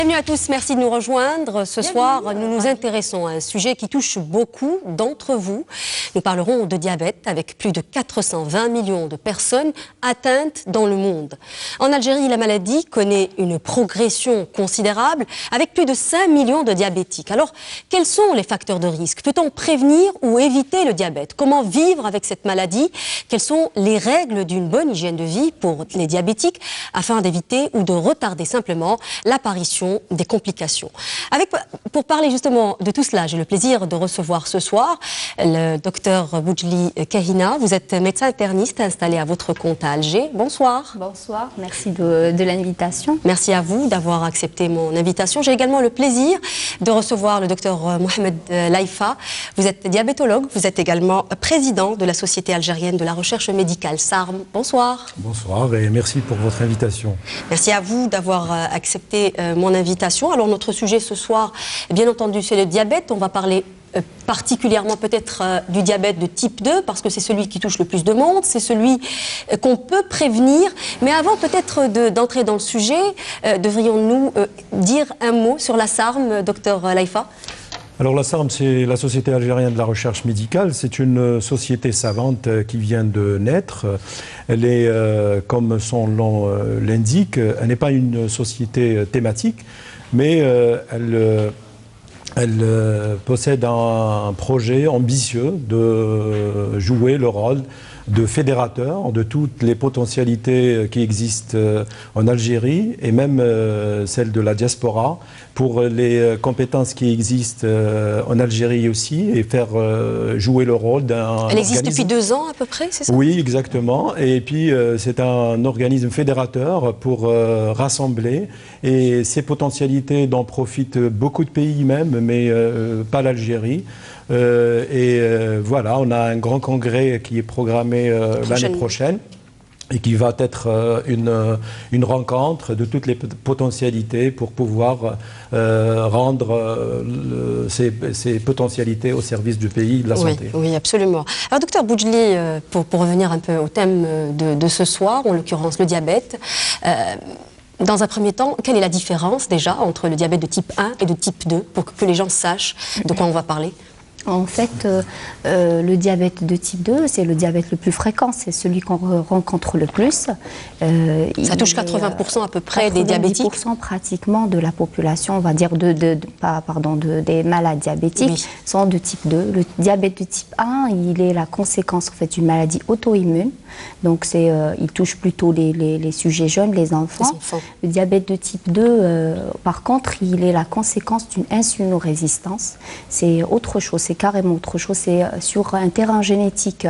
Bienvenue à tous, merci de nous rejoindre. Ce soir, nous nous intéressons à un sujet qui touche beaucoup d'entre vous. Nous parlerons de diabète avec plus de 420 millions de personnes atteintes dans le monde. En Algérie, la maladie connaît une progression considérable avec plus de 5 millions de diabétiques. Alors, quels sont les facteurs de risque? Peut-on prévenir ou éviter le diabète? Comment vivre avec cette maladie? Quelles sont les règles d'une bonne hygiène de vie pour les diabétiques afin d'éviter ou de retarder simplement l'apparition des complications. Pour parler justement de tout cela, j'ai le plaisir de recevoir ce soir le docteur Boudjli Kahina. Vous êtes médecin interniste installé à votre compte à Alger. Bonsoir. Bonsoir, merci de l'invitation. Merci à vous d'avoir accepté mon invitation. J'ai également le plaisir de recevoir le docteur Mohamed Laifa. Vous êtes diabétologue, vous êtes également président de la Société algérienne de la recherche médicale, SARM. Bonsoir. Bonsoir et merci pour votre invitation. Merci à vous d'avoir accepté mon invitation. Alors notre sujet ce soir, bien entendu, c'est le diabète. On va parler particulièrement peut-être du diabète de type 2 parce que c'est celui qui touche le plus de monde, c'est celui qu'on peut prévenir. Mais avant peut-être d'entrer dans le sujet, devrions-nous dire un mot sur la SARM, docteur Laifa? Alors la SARM, c'est la Société algérienne de la recherche médicale. C'est une société savante qui vient de naître. Elle est, comme son nom l'indique, elle n'est pas une société thématique, mais elle possède un projet ambitieux de jouer le rôle de fédérateur de toutes les potentialités qui existent en Algérie et même celles de la diaspora pour les compétences qui existent en Algérie aussi et faire jouer le rôle d'un... Elle existe depuis 2 ans à peu près, c'est ça? Oui, exactement. Et puis c'est un organisme fédérateur pour rassembler et ces potentialités dont profitent beaucoup de pays même, mais pas l'Algérie. Voilà, on a un grand congrès qui est programmé l'année prochaine et qui va être une rencontre de toutes les potentialités pour pouvoir rendre ces potentialités au service du pays et de la santé. Oui, absolument. Alors, docteur Boudjli, pour revenir un peu au thème de ce soir, en l'occurrence le diabète, dans un premier temps, quelle est la différence déjà entre le diabète de type 1 et de type 2 pour que les gens sachent de quoi on va parler? En fait, le diabète de type 2, c'est le diabète le plus fréquent, c'est celui qu'on rencontre le plus. Ça touche 80% à peu près des diabétiques. 90% pratiquement de la population, on va dire, des malades diabétiques sont de type 2. Le diabète de type 1, il est la conséquence en fait, d'une maladie auto-immune. Donc, il touche plutôt les sujets jeunes, les enfants. Le diabète de type 2, par contre, il est la conséquence d'une insulinorésistance. C'est autre chose. C'est carrément autre chose, c'est sur un terrain génétique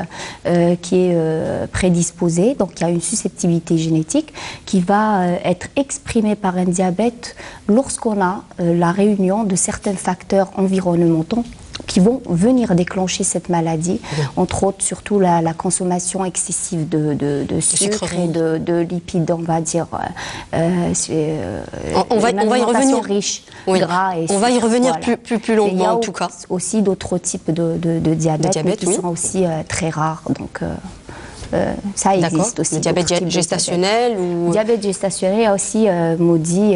qui est prédisposé, donc il y a une susceptibilité génétique qui va être exprimée par un diabète lorsqu'on a la réunion de certains facteurs environnementaux qui vont venir déclencher cette maladie, entre autres surtout la consommation excessive de sucre et de lipides, on va dire. On va y revenir. Riche, gras et on va y revenir plus longuement en tout cas. Il y a aussi d'autres types de diabète, mais qui sont aussi très rares. Donc, ça existe aussi. Le diabète gestationnel ou... Diabète gestationnel, il y a aussi maudit,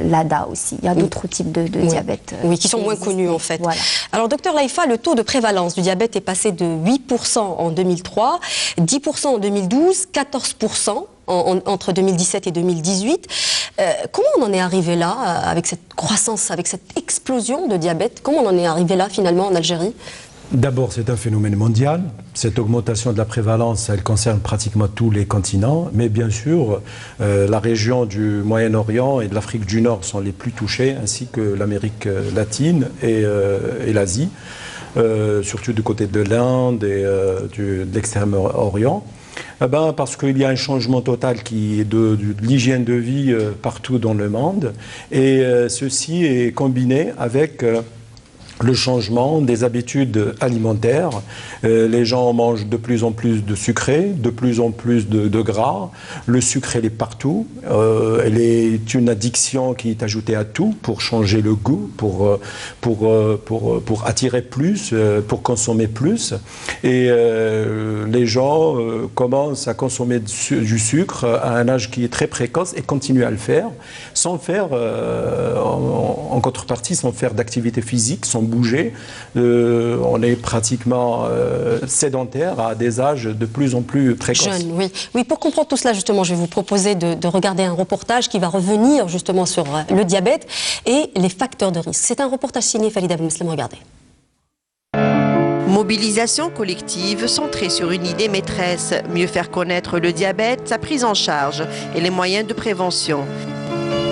l'ADA aussi. Il y a d'autres types de diabète. Oui, qui sont moins connus en fait. Voilà. Alors, docteur Laifa, le taux de prévalence du diabète est passé de 8% en 2003, 10% en 2012, 14% entre 2017 et 2018. Comment on en est arrivé là, avec cette croissance, avec cette explosion de diabète? Comment on en est arrivé là finalement en Algérie? D'abord, c'est un phénomène mondial. Cette augmentation de la prévalence, elle concerne pratiquement tous les continents. Mais bien sûr, la région du Moyen-Orient et de l'Afrique du Nord sont les plus touchées, ainsi que l'Amérique latine et l'Asie, surtout du côté de l'Inde et de l'Extrême-Orient. Parce qu'il y a un changement total qui est de l'hygiène de vie partout dans le monde. Et ceci est combiné avec le changement des habitudes alimentaires. Les gens mangent de plus en plus de sucré, de plus en plus de gras. Le sucre, il est partout. Elle est une addiction qui est ajoutée à tout pour changer le goût, pour attirer plus, pour consommer plus. Et les gens commencent à consommer du sucre à un âge qui est très précoce et continuent à le faire, sans faire, en contrepartie, sans faire d'activité physique, sans bouger. On est pratiquement sédentaire à des âges de plus en plus précoces. Jeunes, oui. Oui, pour comprendre tout cela, justement, je vais vous proposer de regarder un reportage qui va revenir justement sur le diabète et les facteurs de risque. C'est un reportage signé Falida Ben-Meslam, regardez. Mobilisation collective centrée sur une idée maîtresse, mieux faire connaître le diabète, sa prise en charge et les moyens de prévention.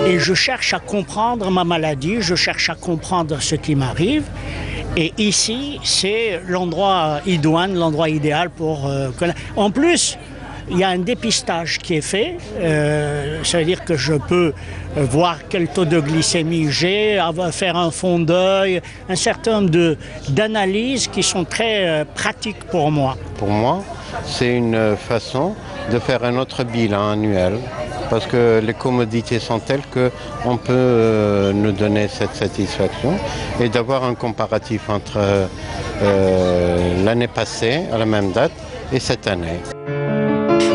Et je cherche à comprendre ma maladie, je cherche à comprendre ce qui m'arrive. Et ici, c'est l'endroit idoine, l'endroit idéal pour connaître. En plus, il y a un dépistage qui est fait. Ça veut dire que je peux voir quel taux de glycémie j'ai, faire un fond d'œil, un certain nombre d'analyses qui sont très pratiques pour moi. Pour moi, c'est une façon de faire un autre bilan annuel. Parce que les commodités sont telles qu'on peut nous donner cette satisfaction et d'avoir un comparatif entre l'année passée, à la même date, et cette année.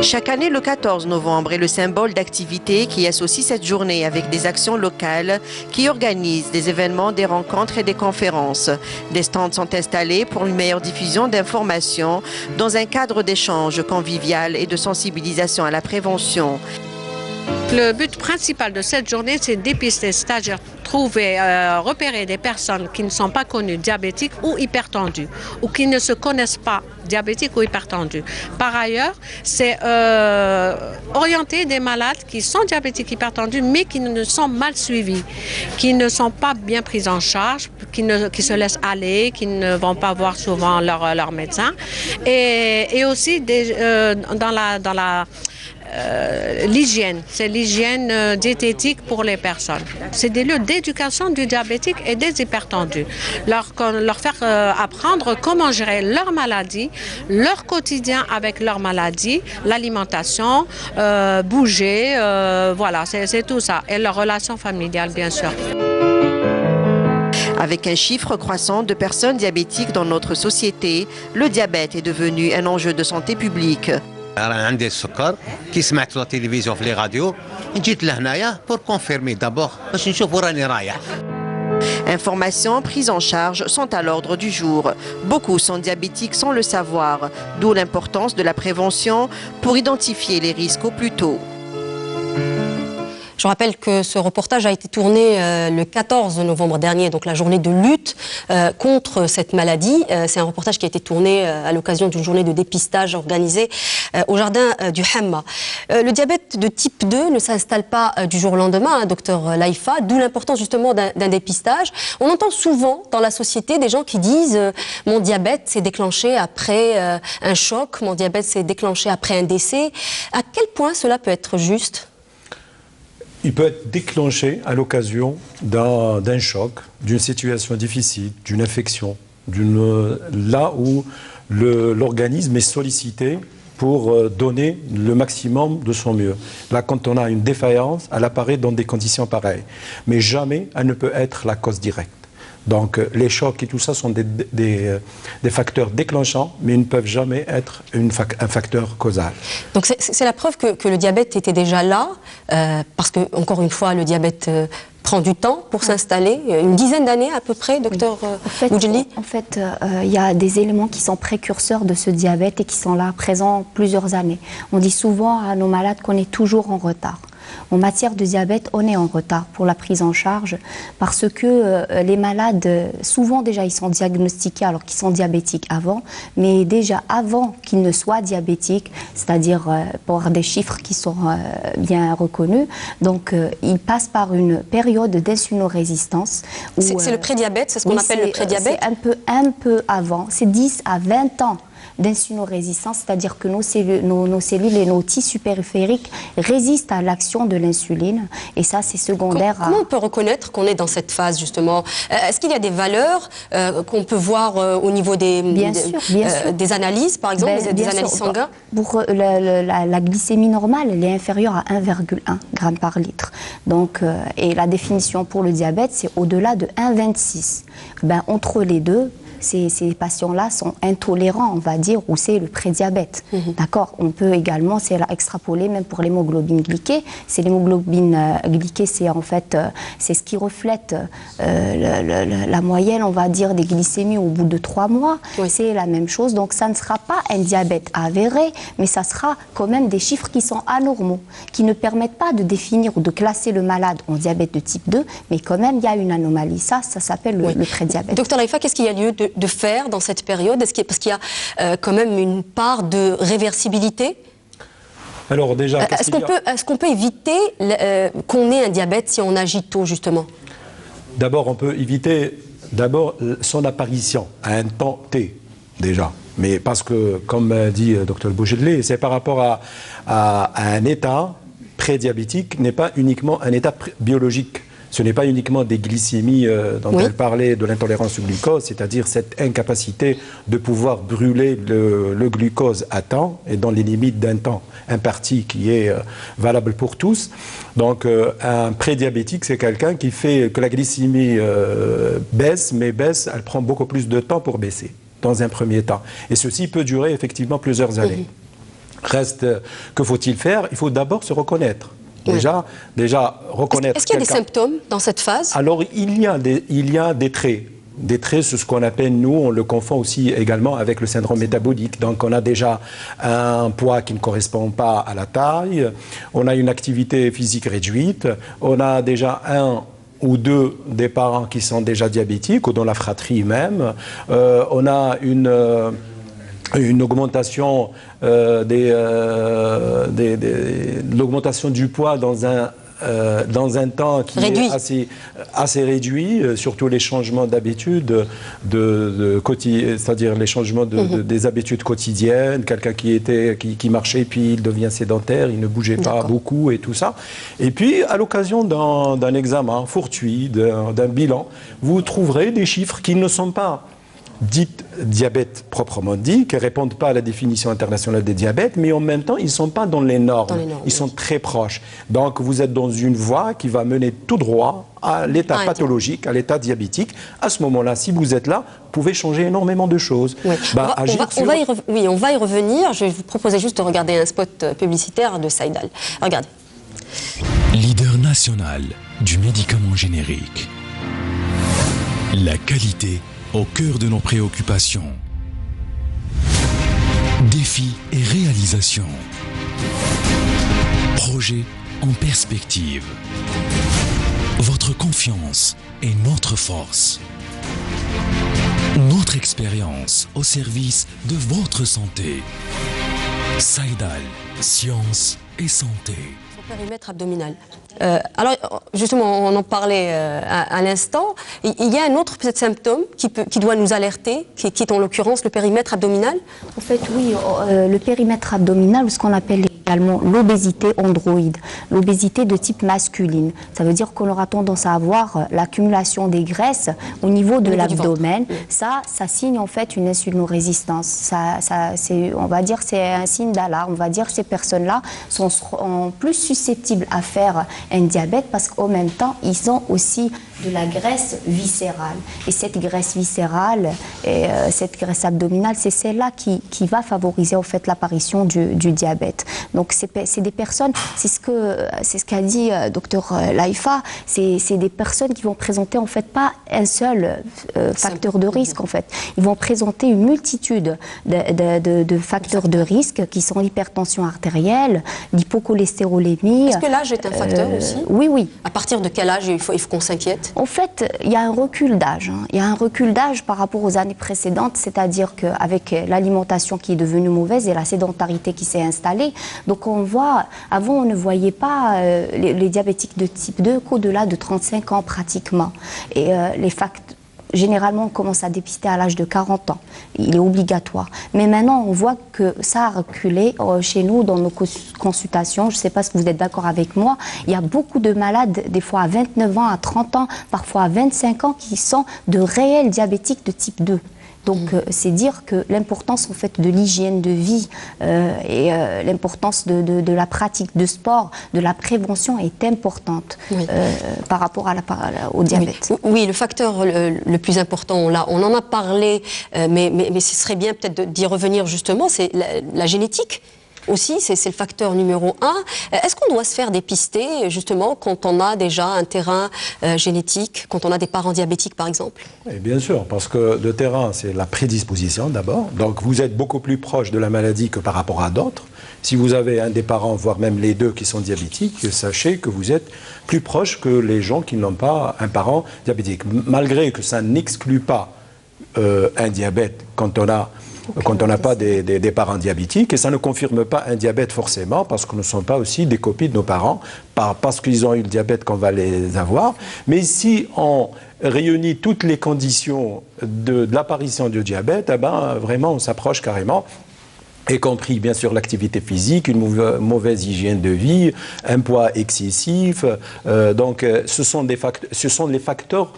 Chaque année, le 14 novembre est le symbole d'activité qui associe cette journée avec des actions locales qui organisent des événements, des rencontres et des conférences. Des stands sont installés pour une meilleure diffusion d'informations dans un cadre d'échange convivial et de sensibilisation à la prévention. Le but principal de cette journée, c'est dépister, c'est-à-dire trouver, repérer des personnes qui ne sont pas connues diabétiques ou hypertendues, ou qui ne se connaissent pas diabétiques ou hypertendues. Par ailleurs, c'est orienter des malades qui sont diabétiques hypertendus, mais qui ne sont mal suivis, qui ne sont pas bien pris en charge, qui se laissent aller, qui ne vont pas voir souvent leur médecin, et aussi dans l'hygiène, c'est l'hygiène diététique pour les personnes. C'est des lieux d'éducation du diabétique et des hypertendus. Leur faire apprendre comment gérer leur maladie, leur quotidien avec leur maladie, l'alimentation, bouger, voilà, c'est tout ça. Et leur relation familiale, bien sûr. Avec un chiffre croissant de personnes diabétiques dans notre société, le diabète est devenu un enjeu de santé publique. عندي السكر كي سمعت في التلفزيون في لي راديو جيت لهنايا بور كونفيرمي دابور باش نشوف وين راني رايح. Informations, prises en charge sont à l'ordre du jour. Beaucoup sont diabétiques sans le savoir, d'où l'importance de la prévention pour identifier les risques au plus tôt. Je rappelle que ce reportage a été tourné le 14 novembre dernier, donc la journée de lutte contre cette maladie. C'est un reportage qui a été tourné à l'occasion d'une journée de dépistage organisée au jardin du Hamma. Le diabète de type 2 ne s'installe pas du jour au lendemain, hein, docteur Laïfa, d'où l'importance justement d'un dépistage. On entend souvent dans la société des gens qui disent mon diabète s'est déclenché après un choc, mon diabète s'est déclenché après un décès. À quel point cela peut être juste ? Il peut être déclenché à l'occasion d'un choc, d'une situation difficile, d'une infection, là où l'organisme est sollicité pour donner le maximum de son mieux. Là, quand on a une défaillance, elle apparaît dans des conditions pareilles. Mais jamais elle ne peut être la cause directe. Donc les chocs et tout ça sont des facteurs déclenchants, mais ils ne peuvent jamais être un facteur causal. Donc c'est la preuve que le diabète était déjà là, parce que, encore une fois, le diabète prend du temps pour s'installer, une dizaine d'années à peu près, docteur Boudjelli. En fait, il y a des éléments qui sont précurseurs de ce diabète et qui sont là présents plusieurs années. On dit souvent à nos malades qu'on est toujours en retard. En matière de diabète, on est en retard pour la prise en charge parce que les malades, souvent déjà, ils sont diagnostiqués alors qu'ils sont diabétiques avant, mais déjà avant qu'ils ne soient diabétiques, c'est-à-dire pour des chiffres qui sont bien reconnus, donc ils passent par une période d'insulinorésistance. C'est le prédiabète, c'est ce qu'on appelle le prédiabète? C'est un peu avant, c'est 10 à 20 ans d'insulino-résistance, c'est-à-dire que nos cellules et nos tissus périphériques résistent à l'action de l'insuline. Et ça, c'est secondaire. Comment on peut reconnaître qu'on est dans cette phase, justement? Est-ce qu'il y a des valeurs qu'on peut voir au niveau des analyses, par exemple, des analyses sanguines? Pour la glycémie normale, elle est inférieure à 1,1 g par litre. Donc, et la définition pour le diabète, c'est au-delà de 1,26. Ben, entre les deux, ces patients-là sont intolérants, on va dire, ou c'est le prédiabète. D'accord. On peut également, c'est extrapoler même pour l'hémoglobine glyquée. C'est l'hémoglobine glyquée, c'est en fait, c'est ce qui reflète la moyenne, on va dire, des glycémies au bout de 3 mois. Oui. C'est la même chose. Donc, ça ne sera pas un diabète avéré, mais ça sera quand même des chiffres qui sont anormaux, qui ne permettent pas de définir ou de classer le malade en diabète de type 2, mais quand même, il y a une anomalie. Ça s'appelle le prédiabète. Docteur Laifa, qu'est-ce qu'il y a lieu de faire dans cette période? Parce qu'il y a quand même une part de réversibilité. Alors déjà, est-ce qu'on peut éviter qu'on ait un diabète si on agit tôt, justement? D'abord, on peut éviter son apparition à un temps T, déjà. Mais parce que, comme dit Dr Bouchedlé, c'est par rapport à un état prédiabétique, n'est pas uniquement un état biologique. Ce n'est pas uniquement des glycémies dont elle parlait, de l'intolérance au glucose, c'est-à-dire cette incapacité de pouvoir brûler le glucose à temps et dans les limites d'un temps imparti qui est valable pour tous. Donc un prédiabétique, c'est quelqu'un qui fait que la glycémie baisse, mais baisse, elle prend beaucoup plus de temps pour baisser, dans un premier temps. Et ceci peut durer effectivement plusieurs années. Reste, que faut-il faire? Il faut d'abord se reconnaître. Déjà reconnaître. Est-ce qu'il y a des symptômes dans cette phase? Alors, il y a des traits. Des traits, c'est ce qu'on appelle, nous, on le confond aussi également avec le syndrome métabolique. Donc, on a déjà un poids qui ne correspond pas à la taille, on a une activité physique réduite, on a déjà un ou deux des parents qui sont déjà diabétiques, ou dans la fratrie même, on a une augmentation l'augmentation du poids dans un temps qui est assez réduit, surtout les changements d'habitude, c'est-à-dire les changements des habitudes quotidiennes, quelqu'un qui marchait puis il devient sédentaire, il ne bougeait pas beaucoup et tout ça. Et puis à l'occasion d'un examen fortuit, d'un bilan, vous trouverez des chiffres qui ne sont pas dites diabète proprement dit, qui ne répondent pas à la définition internationale des diabètes, mais en même temps, ils ne sont pas dans les normes. Ils sont très proches. Donc, vous êtes dans une voie qui va mener tout droit à l'état pathologique, à l'état diabétique. À ce moment-là, si vous êtes là, vous pouvez changer énormément de choses. Oui. On va y revenir. Je vais vous proposer juste de regarder un spot publicitaire de Saïdal. Regardez. Leader national du médicament générique. La qualité au cœur de nos préoccupations. Défis et réalisations. Projets en perspective. Votre confiance est notre force. Notre expérience au service de votre santé. Saïdal, science et santé. Périmètre abdominal. Alors, justement, on en parlait à l'instant. Il y a un autre symptôme qui doit nous alerter, qui est en l'occurrence le périmètre abdominal. En fait, oui, le périmètre abdominal, ce qu'on appelle également l'obésité androïde, l'obésité de type masculine. Ça veut dire qu'on aura tendance à avoir l'accumulation des graisses au niveau de l'abdomen. Ça signe en fait une insulino-résistance. On va dire c'est un signe d'alarme. On va dire que ces personnes-là sont plus susceptibles à faire un diabète parce qu'en même temps, ils ont aussi de la graisse viscérale. Et cette graisse viscérale, cette graisse abdominale, c'est celle-là qui va favoriser en fait l'apparition du diabète. Donc c'est des personnes, c'est ce qu'a dit Dr Laifa, c'est des personnes qui vont présenter en fait pas un seul facteur de risque en fait. Ils vont présenter une multitude de facteurs de risque qui sont l'hypertension artérielle, l'hypocholestérolémie. Est-ce que l'âge est un facteur aussi? Oui, oui. À partir de quel âge il faut qu'on s'inquiète? En fait, il y a un recul d'âge. Il y a un recul d'âge par rapport aux années précédentes, c'est-à-dire qu'avec l'alimentation qui est devenue mauvaise et la sédentarité qui s'est installée, donc on voit, avant on ne voyait pas les diabétiques de type 2 qu'au-delà de 35 ans pratiquement. Et généralement, on commence à dépister à l'âge de 40 ans. Il est obligatoire. Mais maintenant, on voit que ça a reculé chez nous dans nos consultations. Je ne sais pas si vous êtes d'accord avec moi. Il y a beaucoup de malades, des fois à 29 ans, à 30 ans, parfois à 25 ans, qui sont de réels diabétiques de type 2. Donc, c'est dire que l'importance en fait de l'hygiène de vie et l'importance de la pratique de sport, de la prévention est importante par rapport au diabète. Oui, le facteur le plus important, on en a parlé, mais ce serait bien peut-être d'y revenir justement, c'est la génétique. Aussi, c'est le facteur numéro 1. Est-ce qu'on doit se faire dépister, justement, quand on a déjà un terrain génétique, quand on a des parents diabétiques, par exemple? Et bien sûr, parce que le terrain, c'est la prédisposition d'abord. Donc, vous êtes beaucoup plus proche de la maladie que par rapport à d'autres. Si vous avez un des parents, voire même les deux qui sont diabétiques, sachez que vous êtes plus proche que les gens qui n'ont pas un parent diabétique. Malgré que ça n'exclut pas un diabète quand on n'a pas des parents diabétiques, et ça ne confirme pas un diabète forcément, parce que nous ne sommes pas aussi des copies de nos parents, parce qu'ils ont eu le diabète qu'on va les avoir. Mais si on réunit toutes les conditions de l'apparition du diabète, eh ben, vraiment on s'approche carrément, y compris bien sûr l'activité physique, une mauvaise hygiène de vie, un poids excessif. Donc ce sont les facteurs.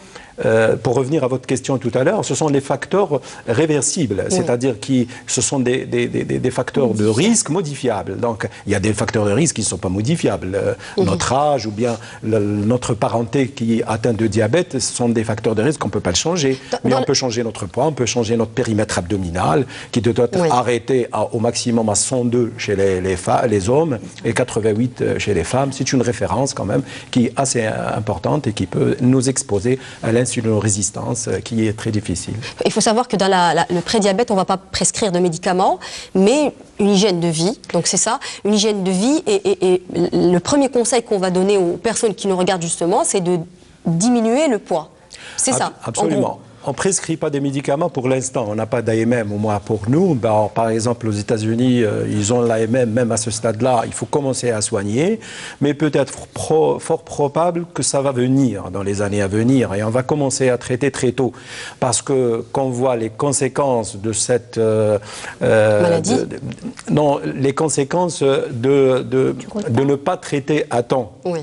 Pour revenir à votre question tout à l'heure, ce sont les facteurs réversibles, c'est-à-dire que ce sont des facteurs de risque modifiables. Donc, il y a des facteurs de risque qui ne sont pas modifiables. Notre âge ou bien notre parenté qui est atteinte de diabète, ce sont des facteurs de risque qu'on ne peut pas le changer. Mais on peut changer notre poids, on peut changer notre périmètre abdominal, qui doit être arrêté au maximum à 102 chez les hommes et 88 chez les femmes. C'est une référence quand même qui est assez importante et qui peut nous exposer à l'insulinorésistance qui est très difficile. Il faut savoir que dans le prédiabète, on ne va pas prescrire de médicaments, mais une hygiène de vie. Donc c'est ça, une hygiène de vie. Et le premier conseil qu'on va donner aux personnes qui nous regardent justement, c'est de diminuer le poids. C'est ça. Absolument. On ne prescrit pas des médicaments pour l'instant. On n'a pas d'AMM, au moins pour nous. Ben, par exemple, aux États-Unis, ils ont l'AMM, même à ce stade-là. Il faut commencer à soigner. Mais peut-être fort probable que ça va venir dans les années à venir. Et on va commencer à traiter très tôt. Parce que quand on voit les conséquences de cette... maladie non, les conséquences de ne pas traiter à temps. Oui.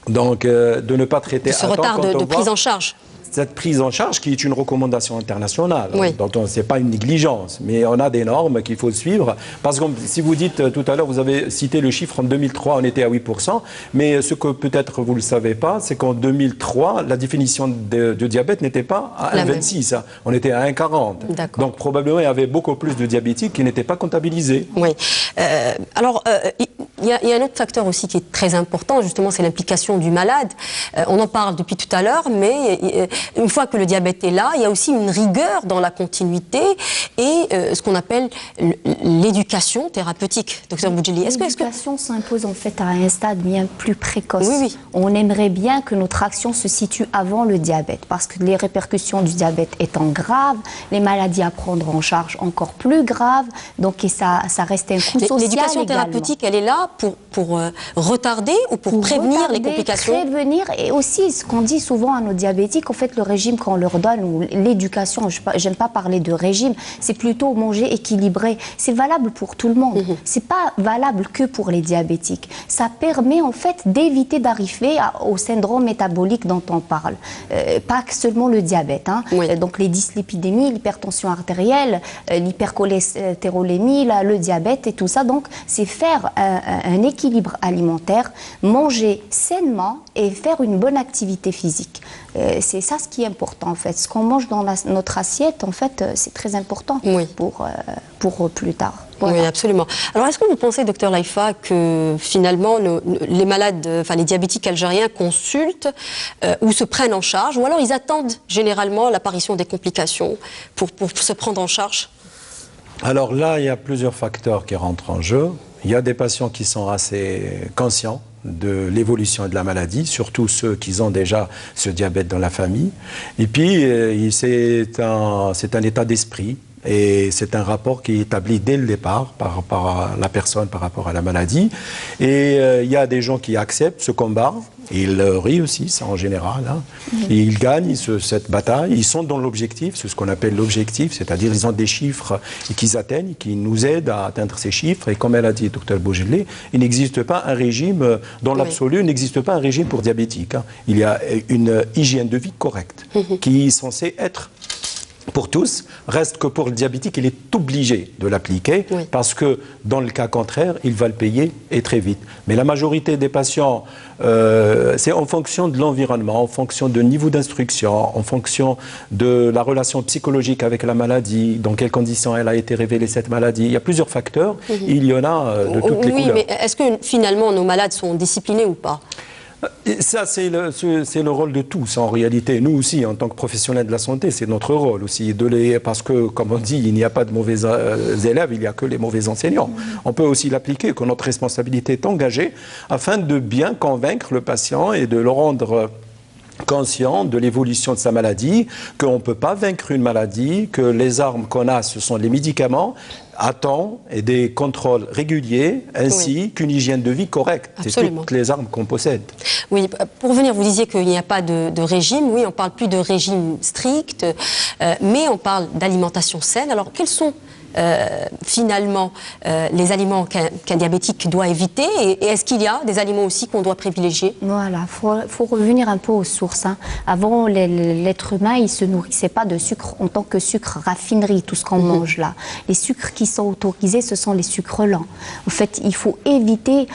Donc, de ne pas traiter à temps. Ce retard de prise en charge. Cette prise en charge qui est une recommandation internationale, donc ce n'est pas une négligence, mais on a des normes qu'il faut suivre. Parce que si vous dites tout à l'heure, vous avez cité le chiffre en 2003, on était à 8%, mais ce que peut-être vous ne le savez pas, c'est qu'en 2003, la définition de diabète n'était pas à 1,26, on était à 1,40. Donc probablement il y avait beaucoup plus de diabétiques qui n'étaient pas comptabilisés. Oui. Alors, il y a un autre facteur aussi qui est très important, justement, c'est l'implication du malade. On en parle depuis tout à l'heure, mais une fois que le diabète est là, il y a aussi une rigueur dans la continuité et ce qu'on appelle l'éducation thérapeutique. Docteur Boudjili, l'éducation s'impose en fait à un stade bien plus précoce. Oui. On aimerait bien que notre action se situe avant le diabète, parce que les répercussions du diabète étant graves, les maladies à prendre en charge encore plus graves, donc ça reste un coût social. L'éducation thérapeutique, elle est là pour retarder ou pour prévenir les complications? Prévenir, et aussi ce qu'on dit souvent à nos diabétiques, en fait, le régime qu'on leur donne, ou l'éducation, j'aime pas parler de régime, c'est plutôt manger équilibré. C'est valable pour tout le monde. C'est pas valable que pour les diabétiques. Ça permet en fait d'éviter d'arriver au syndrome métabolique dont on parle. Pas seulement le diabète. Donc les dyslipidémies, l'hypertension artérielle, l'hypercholestérolémie, le diabète et tout ça. Donc c'est faire un équilibre alimentaire, manger sainement et faire une bonne activité physique. C'est ça ce qui est important en fait. Ce qu'on mange dans notre assiette, en fait, c'est très important pour plus tard. Voilà. Oui, absolument. Alors, est-ce que vous pensez, docteur Laifa, que finalement, les malades, enfin les diabétiques algériens consultent ou se prennent en charge, ou alors ils attendent généralement l'apparition des complications pour se prendre en charge? Alors là, il y a plusieurs facteurs qui rentrent en jeu. Il y a des patients qui sont assez conscients de l'évolution de la maladie, surtout ceux qui ont déjà ce diabète dans la famille. Et puis, c'est un état d'esprit. Et c'est un rapport qui est établi dès le départ par rapport à la personne, par rapport à la maladie. Et il y a des gens qui acceptent ce combat. Ils réussissent en général. Hein. Et ils gagnent cette bataille. Ils sont dans l'objectif, c'est ce qu'on appelle l'objectif, c'est-à-dire ils ont des chiffres qu'ils atteignent, qui nous aident à atteindre ces chiffres. Et comme elle a dit, Dr Bougelé, il n'existe pas un régime, dans l'absolu, il n'existe pas un régime pour diabétiques. Hein. Il y a une hygiène de vie correcte qui est censée être pour tous, reste que pour le diabétique, il est obligé de l'appliquer parce que dans le cas contraire, il va le payer et très vite. Mais la majorité des patients, c'est en fonction de l'environnement, en fonction du niveau d'instruction, en fonction de la relation psychologique avec la maladie, dans quelles conditions elle a été révélée cette maladie. Il y a plusieurs facteurs, il y en a de toutes les couleurs. Oui, mais est-ce que finalement nos malades sont disciplinés ou pas ? Ça, c'est le rôle de tous, en réalité. Nous aussi, en tant que professionnels de la santé, c'est notre rôle aussi. Parce que, comme on dit, il n'y a pas de mauvais élèves, il n'y a que les mauvais enseignants. On peut aussi l'appliquer, que notre responsabilité est engagée afin de bien convaincre le patient et de le rendre conscient de l'évolution de sa maladie, qu'on ne peut pas vaincre une maladie, que les armes qu'on a, ce sont les médicaments, à temps et des contrôles réguliers, ainsi qu'une hygiène de vie correcte. C'est toutes les armes qu'on possède. Oui, pour venir, vous disiez qu'il n'y a pas de régime. Oui, on ne parle plus de régime strict, mais on parle d'alimentation saine. Alors, quels sont finalement les aliments qu'un diabétique doit éviter et est-ce qu'il y a des aliments aussi qu'on doit privilégier? Voilà, faut revenir un peu aux sources. Hein. Avant, l'être humain, il ne se nourrissait pas de sucre en tant que sucre raffinerie, tout ce qu'on mange là. Les sucres qui sont autorisés, ce sont les sucres lents. En fait, il faut éviter,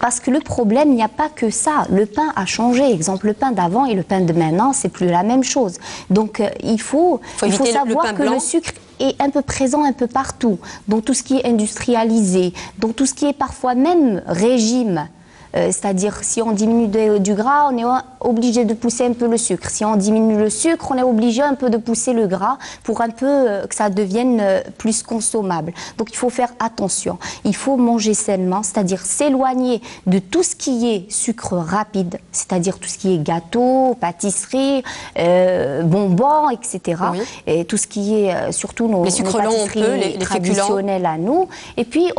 parce que le problème, il n'y a pas que ça. Le pain a changé. Exemple, le pain d'avant et le pain de maintenant, c'est plus la même chose. Donc, il faut savoir que le sucre est un peu présent un peu partout, dans tout ce qui est industrialisé, dans tout ce qui est parfois même régime. C'est-à-dire, si on diminue du gras, on est obligé de pousser un peu le sucre. Si on diminue le sucre, on est obligé un peu de pousser le gras pour un peu que ça devienne plus consommable. Donc, il faut faire attention. Il faut manger sainement, c'est-à-dire s'éloigner de tout ce qui est sucre rapide, c'est-à-dire tout ce qui est gâteau, pâtisserie, bonbons, etc. Oui. Et tout ce qui est, surtout nos pâtisseries traditionnelles à nous. Et puis,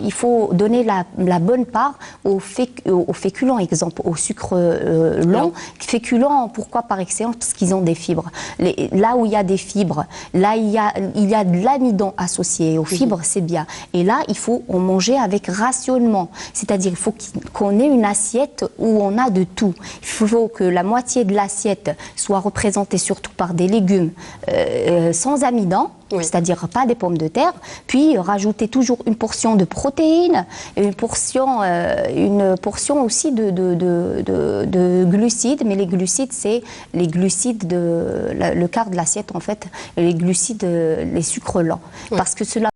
il faut donner la bonne part aux féculents, exemple, au sucre lent. Féculents, pourquoi par excellence? Parce qu'ils ont des fibres. Là où il y a des fibres, là il y a de l'amidon associé aux fibres, c'est bien. Et là, il faut en manger avec rationnement. C'est-à-dire, il faut qu'on ait une assiette où on a de tout. Il faut que la moitié de l'assiette soit représentée surtout par des légumes sans amidon. Oui. C'est-à-dire pas des pommes de terre, puis rajouter toujours une portion de protéines, une portion aussi de glucides, mais les glucides, c'est les glucides le quart de l'assiette en fait, les glucides, les sucres lents, oui. Parce que cela